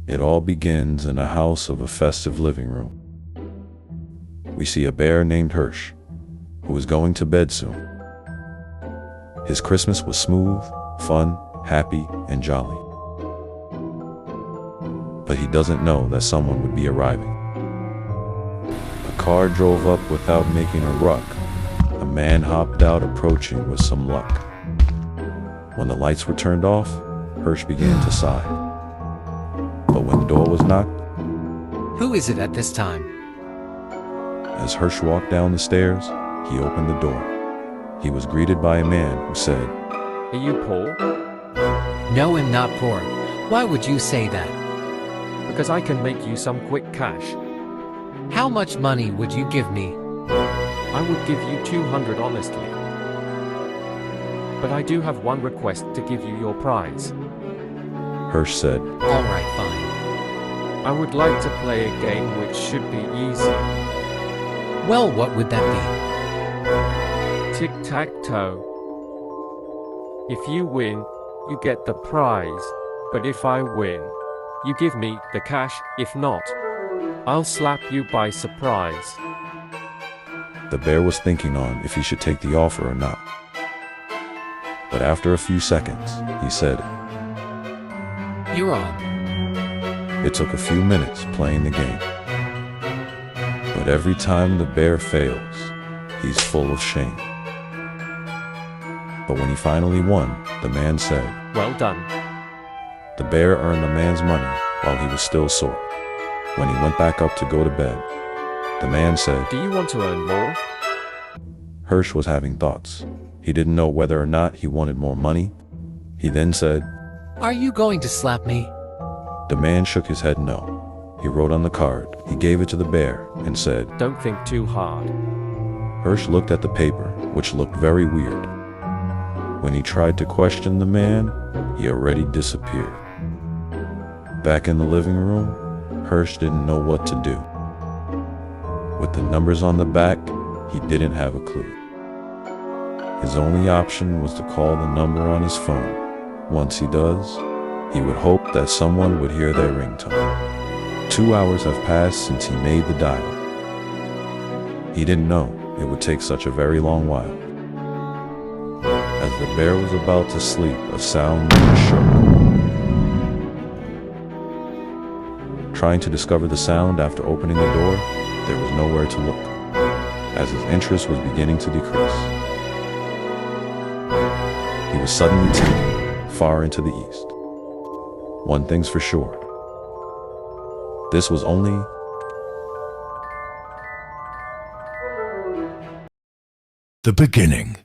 It all begins in a house of a festive living room. We see a bear named Hirsch, who is going to bed soon. His Christmas was smooth, fun, happy, and jolly. But he doesn't know that someone would be arriving. A car drove up without making a ruck. A man hopped out, approaching with some luck. When the lights were turned off, Hirsch began to sigh. But when the door was knocked, Who is it at this time? as Hirsch walked down the stairs, he opened the door. He was greeted by a man who said, Are you poor? No, I'm not poor. Why would you say that? Because I can make you some quick cash. How much money would you give me? I would give you 200 honestly. But I do have one request to give you your prize. Hirsch said, All right, fine. I would like to play a game which should be easy. Well, what would that Tic-tac-toe. If you win, you get the prize. But if I win, you give me the cash. If not, I'll slap you by surprise. The bear was thinking on if he should take the offer or not. But after a few seconds, he said, be? You're on. It took a few minutes playing the game. But every time the bear fails, he's full of shame. But when he finally won, the man said, Well done. the bear earned the man's money while he was still sore. When he went back up to go to bed, the man said, Do you want to earn more? Hirsch was having thoughts. He didn't know whether or not he wanted more money. He then said, Are you going to slap me? the man shook his head no. He wrote on the card, he gave it to the bear, and said, Don't think too hard. Hirsch looked at the paper, which looked very weird. When he tried to question the man, he already disappeared. Back in the living room, Hirsch didn't know what to do. With the numbers on the back, he didn't have a clue. His only option was to call the number on his phone. Once he does, he would hope that someone would hear their ringtone. 2 hours have passed since he made the dial. He didn't know it would take such a very long while. As the bear was about to sleep, a sound shook. Trying to discover the sound after opening the door, there was nowhere to look, as his interest was beginning to decrease. He was suddenly taken far into the east. One thing's for sure. This was only the beginning.